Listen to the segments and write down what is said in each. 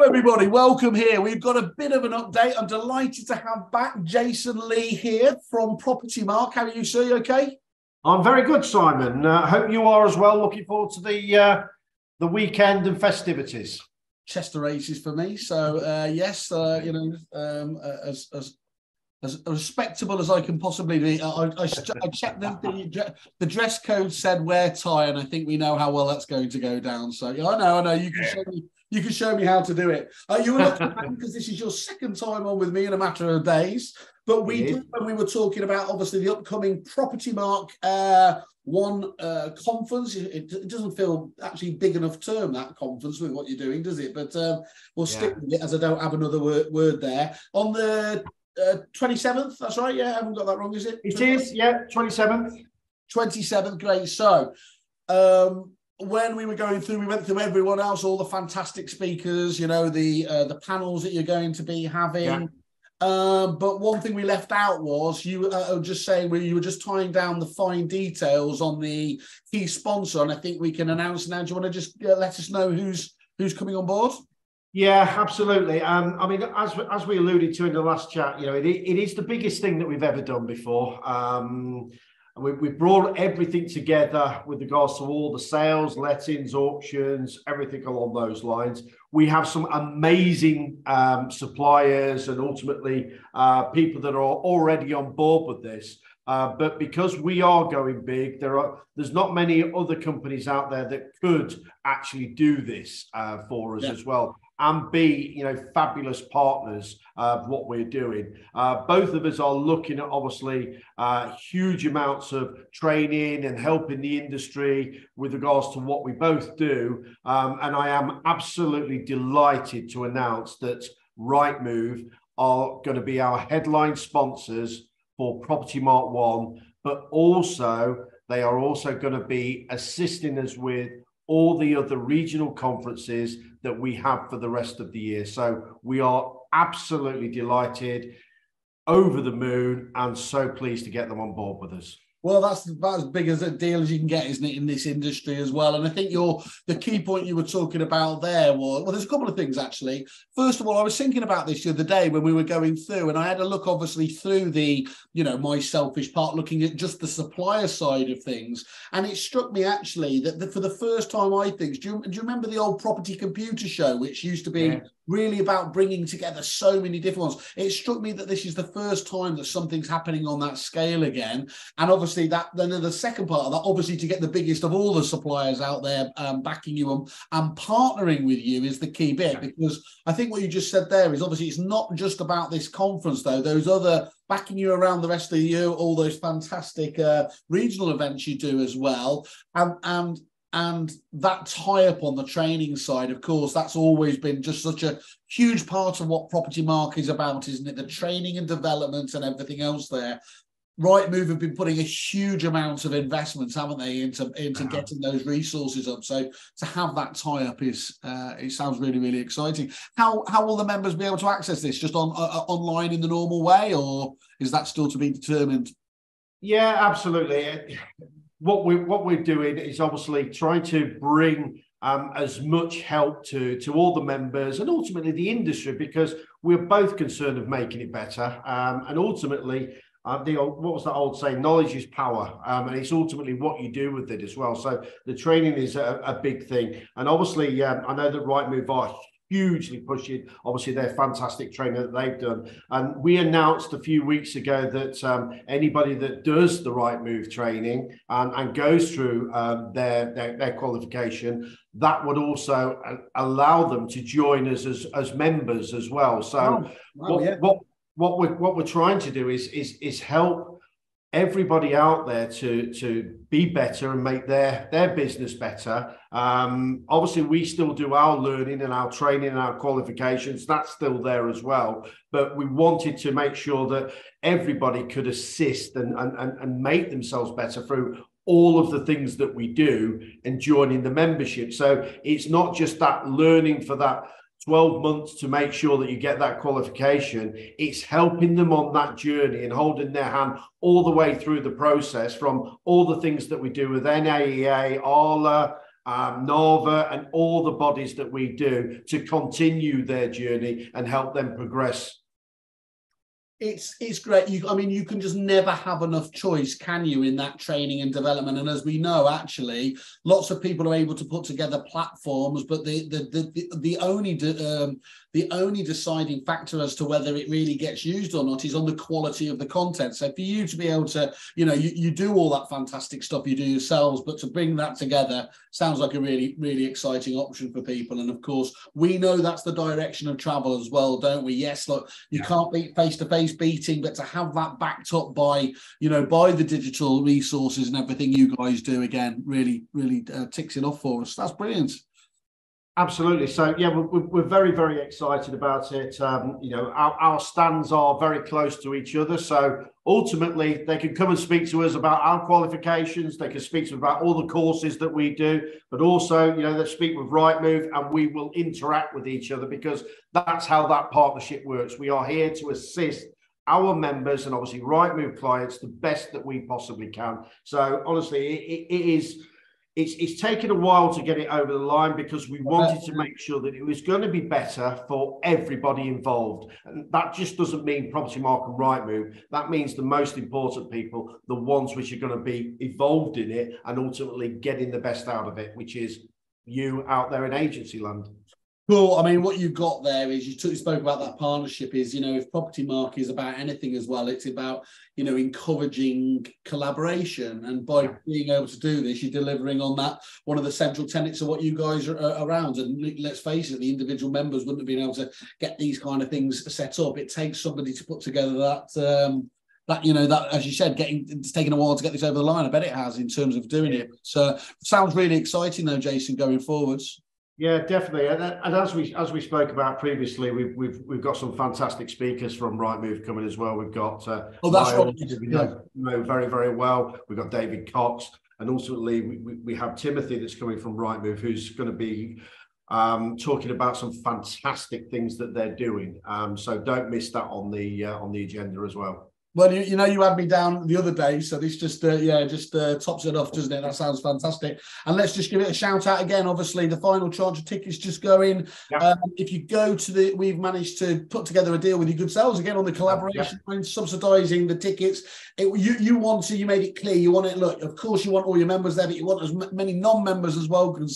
Hello, everybody. Welcome here. We've got a bit of an update. I'm delighted to have back Jason Lee here from Propertymark. How are you, sir? You okay? I'm very good, Simon. Hope you are as well. Looking forward to the weekend and festivities. Chester races for me. So yes, as respectable as I can possibly be. I checked the dress code said wear tie, and I think we know how well that's going to go down. So yeah, I know. You can show me how to do it. You were looking because this is your second time on with me in a matter of days. But we did when we were talking about obviously the upcoming Propertymark One conference. It doesn't feel actually big enough term, that conference, with what you're doing, does it? But we'll stick with it, as I don't have another word there. On the 27th, that's right, yeah, I haven't got that wrong, is it? It is, yeah, 27th. 27th, great. So when we were going through, we went through everyone else, all the fantastic speakers, you know, the panels that you're going to be having. Yeah. But one thing we left out was you were just saying where you were just tying down the fine details on the key sponsor, and I think we can announce now. Do you want to just let us know who's coming on board? Yeah, absolutely. I mean, as we alluded to in the last chat, you know, it is the biggest thing that we've ever done before. We've brought everything together with regards to all the sales, lettings, auctions, everything along those lines. We have some amazing suppliers and ultimately people that are already on board with this. But because we are going big, there's not many other companies out there that could actually do this for us as well, and be, you know, fabulous partners of what we're doing. Both of us are looking at obviously huge amounts of training and helping the industry with regards to what we both do. And I am absolutely delighted to announce that Rightmove are going to be our headline sponsors for Propertymark One, but also they are also going to be assisting us with all the other regional conferences that we have for the rest of the year. So we are absolutely delighted, over the moon, and so pleased to get them on board with us. Well, that's about as big as a deal as you can get, isn't it, in this industry as well? And I think the key point you were talking about there was, well, there's a couple of things, actually. First of all, I was thinking about this the other day when we were going through, and I had a look, obviously, through the, you know, my selfish part, looking at just the supplier side of things. And it struck me, actually, that for the first time, I think, do you remember the old Property Computer Show, which used to be really about bringing together so many different ones? It struck me that this is the first time that something's happening on that scale again. And obviously that then the second part of that, obviously to get the biggest of all the suppliers out there backing you and partnering with you is the key bit, because I think what you just said there is obviously it's not just about this conference, though. Those other backing you around the rest of the year, all those fantastic regional events you do as well, and that tie-up on the training side, of course, that's always been just such a huge part of what Propertymark is about, isn't it? The training and development and everything else there. Rightmove have been putting a huge amount of investments, haven't they, into getting those resources up. So to have that tie-up is it sounds really, really exciting. How will the members be able to access this? Just online in the normal way, or is that still to be determined? Yeah, absolutely. What we're doing is obviously trying to bring as much help to all the members and ultimately the industry, because we're both concerned of making it better. And ultimately, what was that old saying? Knowledge is power, and it's ultimately what you do with it as well. So the training is a big thing, and obviously, I know that Rightmove are hugely pushing, obviously, their fantastic training that they've done. And we announced a few weeks ago that anybody that does the Rightmove training and goes through their qualification, that would also allow them to join us as members as well. So what we're trying to do is help everybody out there to be better and make their business better. Obviously, we still do our learning and our training and our qualifications. That's still there as well. But we wanted to make sure that everybody could assist and make themselves better through all of the things that we do and joining the membership. So it's not just that learning for that 12 months to make sure that you get that qualification. It's helping them on that journey and holding their hand all the way through the process, from all the things that we do with NAEA, ALA, NAVA, and all the bodies that we do to continue their journey and help them progress. It's great. I mean, you can just never have enough choice, can you, in that training and development? And as we know, actually, lots of people are able to put together platforms, but the only deciding factor as to whether it really gets used or not is on the quality of the content. So for you to be able to, you do all that fantastic stuff you do yourselves, but to bring that together sounds like a really, really exciting option for people. And of course, we know that's the direction of travel as well, don't we? Yes, look, you can't beat face-to-face beating, but to have that backed up by, by the digital resources and everything you guys do, again, really, really ticks it off for us. That's brilliant. Absolutely. So yeah, we're very, very excited about it. Our stands are very close to each other, so ultimately they can come and speak to us about our qualifications. They can speak to us about all the courses that we do, but also they speak with Rightmove, and we will interact with each other, because that's how that partnership works. We are here to assist our members and obviously Rightmove clients the best that we possibly can. So honestly, it's taken a while to get it over the line, because we wanted to make sure that it was going to be better for everybody involved. And that just doesn't mean Propertymark and Rightmove. That means the most important people, the ones which are going to be involved in it and ultimately getting the best out of it, which is you out there in agency land. Cool. I mean, what you've got there is you spoke about that partnership is, if Propertymark is about anything as well, it's about, encouraging collaboration. And by being able to do this, you're delivering on that, one of the central tenets of what you guys are around. And let's face it, the individual members wouldn't have been able to get these kind of things set up. It takes somebody to put together that, that, as you said, it's taken a while to get this over the line. I bet it has, in terms of doing it. So sounds really exciting though, Jason, going forwards. Yeah, definitely. And as we spoke about previously, we've got some fantastic speakers from Rightmove coming as well. We've got that's right. We know very, very well. We've got David Cox, and ultimately we have Timothy that's coming from Rightmove, who's going to be talking about some fantastic things that they're doing. So don't miss that on the agenda as well. Well, you had me down the other day, so this just tops it off, doesn't it? That sounds fantastic. And let's just give it a shout out again. Obviously, the final tranche of tickets just going. Yeah. If you go to we've managed to put together a deal with your good selves again on the collaboration, subsidising the tickets. You made it clear you want it. Look, of course, you want all your members there, but you want as many non-members as well can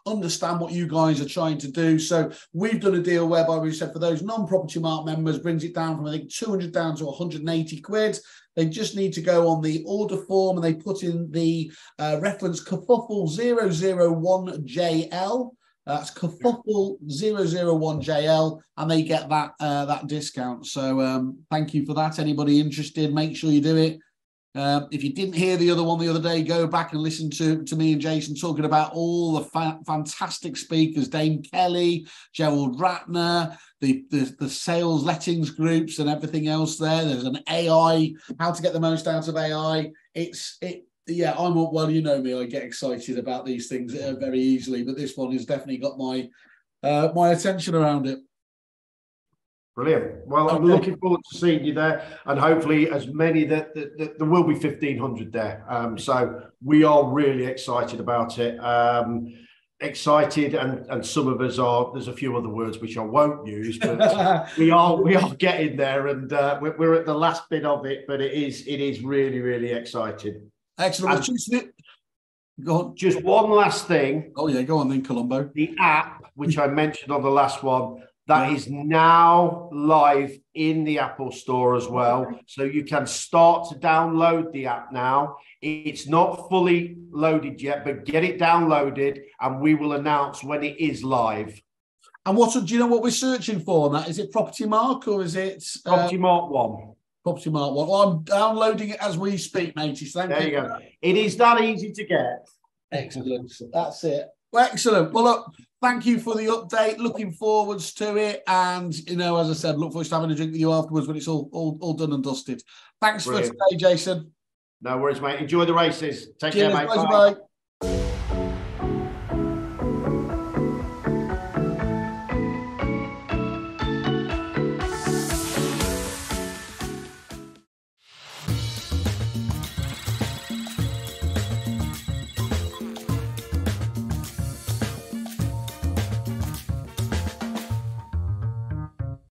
understand what you guys are trying to do. So we've done a deal whereby we said for those non-Propertymark members, brings it down from I think 200 down to 180 quid. They just need to go on the order form and they put in the reference Kerfuffle 001JL. That's Kerfuffle 001JL, and they get that discount. So thank you for that. Anybody interested, make sure you do it. If you didn't hear the other one the other day, go back and listen to me and Jason talking about all the fantastic speakers, Dame Kelly, Gerald Ratner, the sales lettings groups and everything else there. There's an AI, how to get the most out of AI. You know me, I get excited about these things very easily, but this one has definitely got my attention around it. Brilliant. Well, I'm looking forward to seeing you there, and hopefully as many that there will be 1,500 there. So we are really excited about it. Excited, and some of us are. There's a few other words which I won't use, but we are getting there, and we're at the last bit of it. But it is really, really exciting. Excellent. Go on. Just one last thing. Oh yeah, go on then, Columbo. The app, which I mentioned on the last one. That is now live in the Apple Store as well. So you can start to download the app now. It's not fully loaded yet, but get it downloaded and we will announce when it is live. And do you know what we're searching for on that? Is it Propertymark or is it... Propertymark One. Propertymark One. Well, I'm downloading it as we speak, matey. Thank you. There you go. It is that easy to get. Excellent. That's it. Well, excellent. Well, look, thank you for the update. Looking forwards to it. And, as I said, look forward to having a drink with you afterwards when it's all done and dusted. Thanks. Brilliant. For today, Jason. No worries, mate. Enjoy the races. Take Cheers, care, mate. Bye.